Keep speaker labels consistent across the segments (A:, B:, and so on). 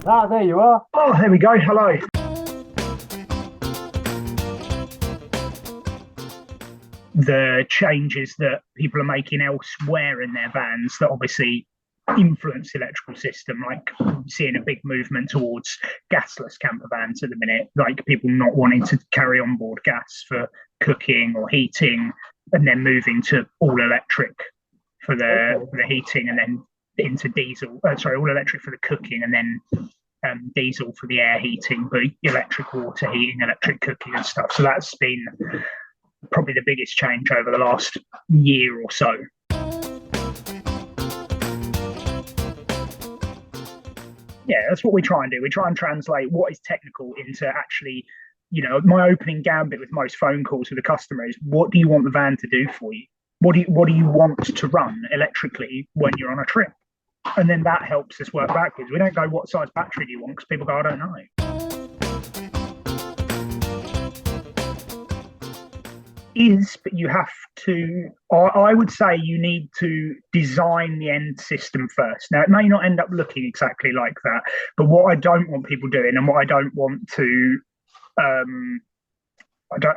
A: Ah, there you are.
B: Oh, there we go. Hello. The changes that people are making elsewhere in their vans that obviously influence the electrical system, like seeing a big movement towards gasless camper vans at the minute, like people not wanting to carry on board gas for cooking or heating, and then moving to all electric for
A: Okay.
B: the heating, and then into diesel. Sorry, all electric for the cooking, and then diesel for the air heating, but electric water heating, electric cooking, and stuff. So that's been probably the biggest change over the last year or so. Yeah, that's what we try and do. We try and translate what is technical into actually, my opening gambit with most phone calls with the customer is, what do you want the van to do for you? What do you want to run electrically when you're on a trip? And then that helps us work backwards. We don't go, what size battery do you want? Because people go, I don't know. But you have to, I would say you need to design the end system first. Now, it may not end up looking exactly like that, but what I don't want people doing, and what I don't want to, um,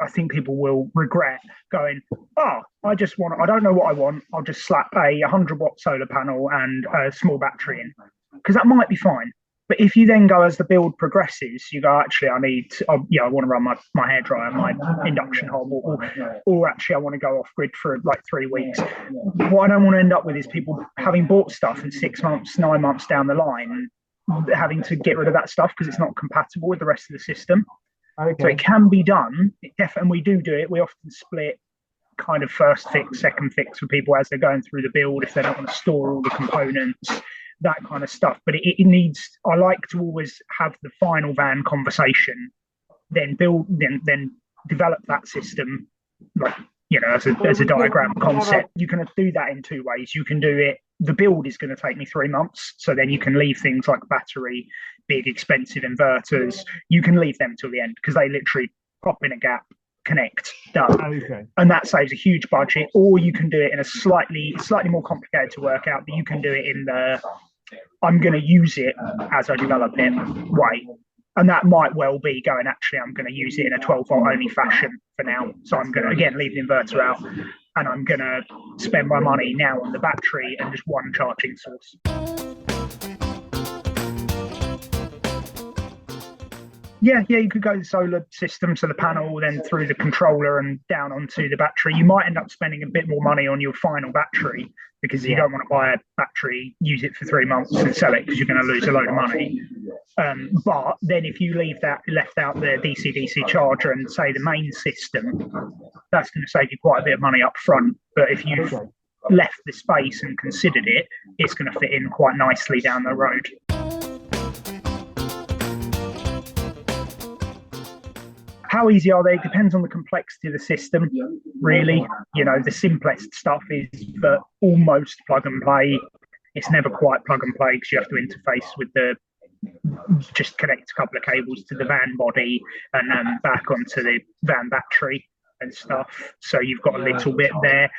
B: I think people will regret going, I don't know what I want. I'll just slap a 100-watt solar panel and a small battery in, because that might be fine. But if you then go, as the build progresses, you go, actually, I want to run my hairdryer, my induction hob, or actually, I want to go off grid for like 3 weeks. What I don't want to end up with is people having bought stuff and 6 months, 9 months down the line, having to get rid of that stuff because it's not compatible with the rest of the system. So
A: Okay.
B: it can be done. And we do it. We often split kind of first fix, second fix for people as they're going through the build, if they don't want to store all the components, that kind of stuff. But it needs, I like to always have the final van conversation, then then develop that system, like, as a diagram concept. You can do that in two ways. You can do it, the build is going to take me 3 months, so then you can leave things like battery, big expensive inverters, you can leave them till the end because they literally pop in a gap, connect, done.
A: Okay.
B: And that saves a huge budget. Or you can do it in a slightly more complicated to work out, but you can do it in the, I'm going to use it as I develop it way. And that might well be going, actually, I'm going to use it in a 12-volt only fashion for now. So I'm going to, again, leave the inverter out, and I'm going to spend my money now on the battery and just one charging source. Yeah, you could go the solar system, so the panel, then through the controller and down onto the battery. You might end up spending a bit more money on your final battery because you
A: Yeah.
B: don't want to buy a battery, use it for 3 months and sell it because you're going to lose a load of money. But then if you left out the DC-DC charger and say the main system, that's going to save you quite a bit of money up front. But if you've left the space and considered it, it's going to fit in quite nicely down the road. How easy are they? Depends on the complexity of the system, really. The simplest stuff is that almost plug and play. It's never quite plug and play because you have to interface with just connect a couple of cables to the van body and back onto the van battery and stuff. So you've got a little bit there.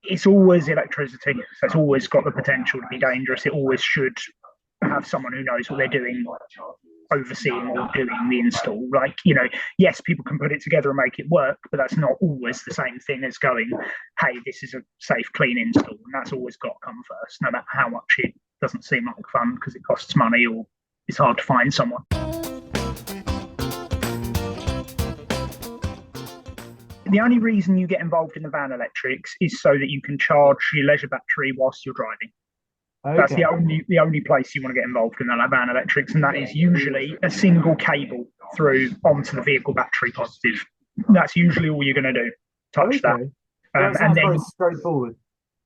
B: It's always electricity, so it's always got the potential to be dangerous. It always should have someone who knows what they're doing overseeing or doing the install. Like, yes, people can put it together and make it work, but that's not always the same thing as going, hey, this is a safe, clean install. And that's always got to come first, no matter how much it doesn't seem like fun because it costs money or it's hard to find someone. The only reason you get involved in the van electrics is so that you can charge your leisure battery whilst you're driving. That's
A: Okay.
B: the only place you want to get involved in the van electrics, and that is usually a single cable through onto the vehicle battery positive. That's usually all you're going to do. Touch that,
A: Okay. That
B: and
A: sounds very
B: then
A: straightforward.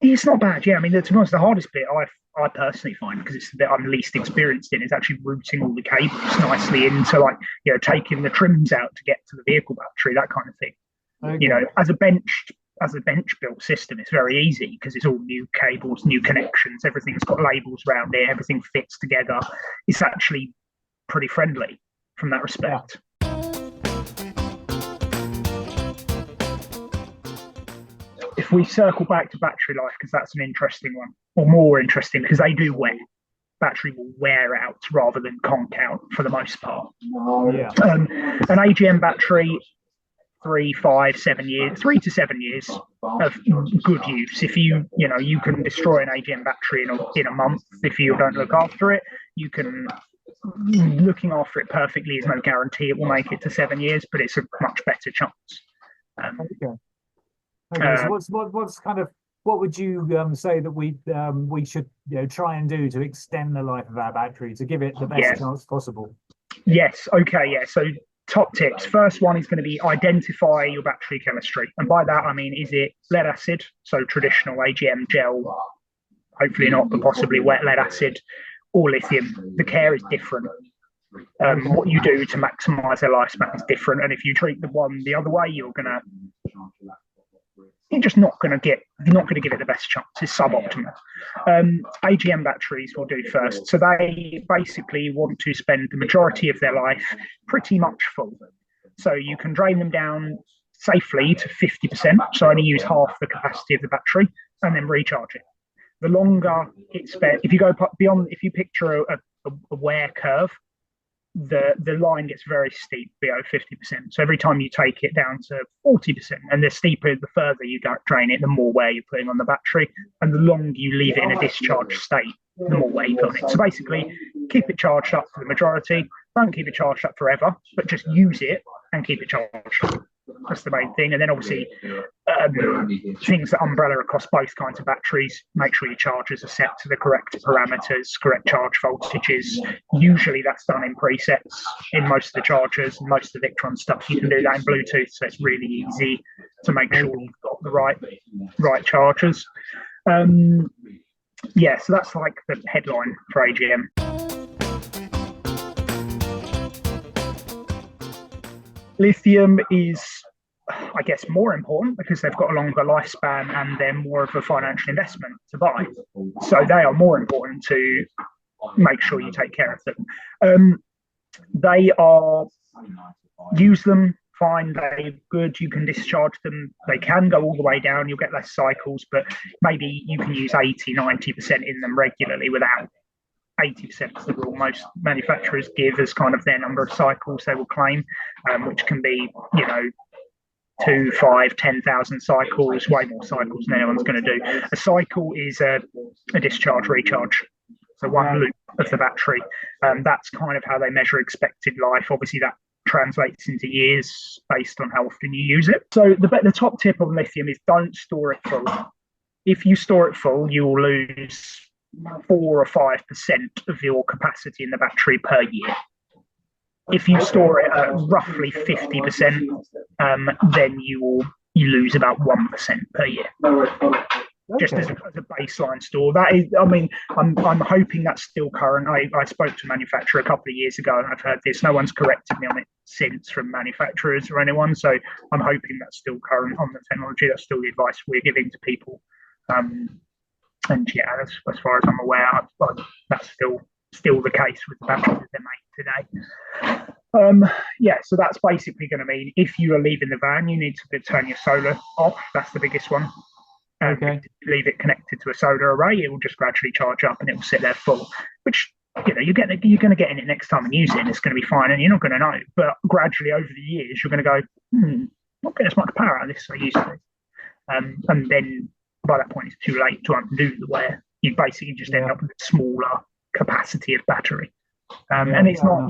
B: it's not bad. Yeah, I mean, to be honest, the hardest bit I personally find, because it's the bit I'm least experienced in, is actually routing all the cables nicely into, like, taking the trims out to get to the vehicle battery, that kind of thing.
A: Okay.
B: As a bench built system, it's very easy because it's all new cables, new connections, everything's got labels around it, everything fits together. It's actually pretty friendly from that
A: Yeah.
B: respect. If we circle back to battery life, because that's an interesting one, or more interesting because they do wear. battery will wear out rather than conk out for the most part.
A: Yeah.
B: An AGM battery, 3 to 7 years of good use. If you can destroy an AGM battery in a month if you don't look after it. You can looking after it perfectly is no guarantee it will make it to 7 years, but it's a much better chance.
A: Okay. So what would you say that we should try and do to extend the life of our battery to give it the best chance possible?
B: Yes. Okay. Yeah. So top tips. First one is going to be identify your battery chemistry, and by that I mean, is it lead acid, so traditional AGM gel, hopefully not, but possibly wet lead acid, or lithium. The care is different. What you do to maximize their lifespan is different, and if you treat the one the other way, you're just not going to give it the best chance. It's suboptimal. AGM batteries will do first. So they basically want to spend the majority of their life pretty much full. So you can drain them down safely to 50%, so only use half the capacity of the battery, and then recharge it. The longer it's spent, if you go beyond, if you picture a wear curve, the line gets very steep below 50%. So every time you take it down to 40%, and the steeper, the further you drain it, the more wear you're putting on the battery, and the longer you leave it in a discharged state, the more wear you put on it. So basically, keep it charged up for the majority. Don't keep it charged up forever, but just use it and keep it charged. That's the main thing. And then obviously things that umbrella across both kinds of batteries. Make sure your chargers are set to the correct parameters, correct charge voltages. Usually that's done in presets in most of the chargers, and most of the Victron stuff you can do that in Bluetooth, so it's really easy to make sure you've got the right chargers. So that's like the headline for AGM. Lithium is, I guess, more important because they've got a longer lifespan and they're more of a financial investment to buy. So they are more important to make sure you take care of them. Use them fine, they're good, you can discharge them, they can go all the way down, you'll get less cycles, but maybe you can use 80-90% in them regularly without 80% is the rule most manufacturers give as kind of their number of cycles they will claim, which can be 2, 5, 10,000 cycles, way more cycles than anyone's going to do. A cycle is a discharge recharge, so one loop of the battery. That's kind of how they measure expected life. Obviously that translates into years based on how often you use it. So the top tip on lithium is don't store it full. If you store it full, you will lose 4 or 5% of your capacity in the battery per year. If you store it at roughly 50%, then you lose about 1% per year. Just as a baseline store. That is, I mean, I'm hoping that's still current. I spoke to a manufacturer a couple of years ago, and I've heard this. No one's corrected me on it since from manufacturers or anyone. So I'm hoping that's still current on the technology. That's still the advice we're giving to people. And yeah, as far as I'm aware, that's still the case with the batteries that they're made today. So that's basically going to mean if you are leaving the van, you need to turn your solar off. That's the biggest one. Okay. Leave it connected to a solar array, it will just gradually charge up and it will sit there full, which you're going to get in it next time and use it, and it's going to be fine, and you're not going to know. But gradually over the years, you're going to go, not getting as much power out of this as I used to. And then by that point, it's too late to undo the wear. You basically just end up with a smaller capacity of battery. And it's not,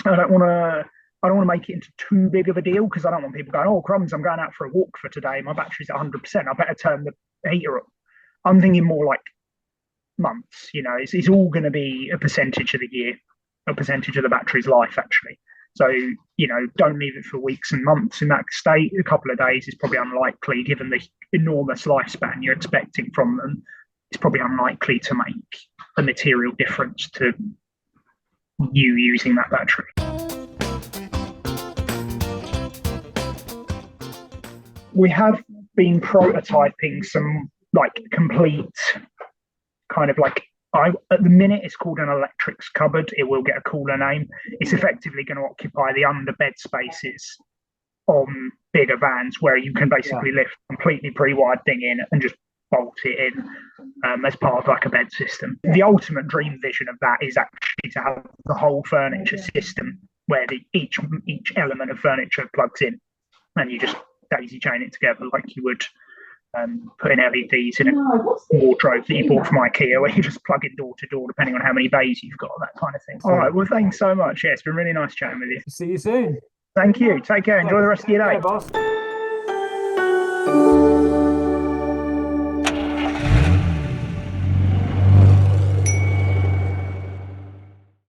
B: I don't want to make it into too big of a deal, because I don't want people going, oh, crumbs, I'm going out for a walk for today. My battery's at 100%. I better turn the heater up. I'm thinking more like months. It's all going to be a percentage of the year, a percentage of the battery's life, actually. So, don't leave it for weeks and months in that state. A couple of days is probably unlikely, given the enormous lifespan you're expecting from them. It's probably unlikely to make a material difference to you using that battery. We have been prototyping some complete kind of at the minute it's called an electrics cupboard. It will get a cooler name. It's effectively going to occupy the under bed spaces on bigger vans, where you can basically lift a completely pre-wired thing in and just bolt it in as part of like a bed system. The ultimate dream vision of that is actually to have the whole furniture system where each element of furniture plugs in, and you just daisy chain it together like you would put in LEDs in a wardrobe that you bought from IKEA, where you just plug in door to door depending on how many bays you've got, that kind of thing. All right, well, thanks so much. Yeah, it's been really nice chatting with you.
A: See you soon.
B: Thank you. Take care. Enjoy the rest of your day.
A: Boss.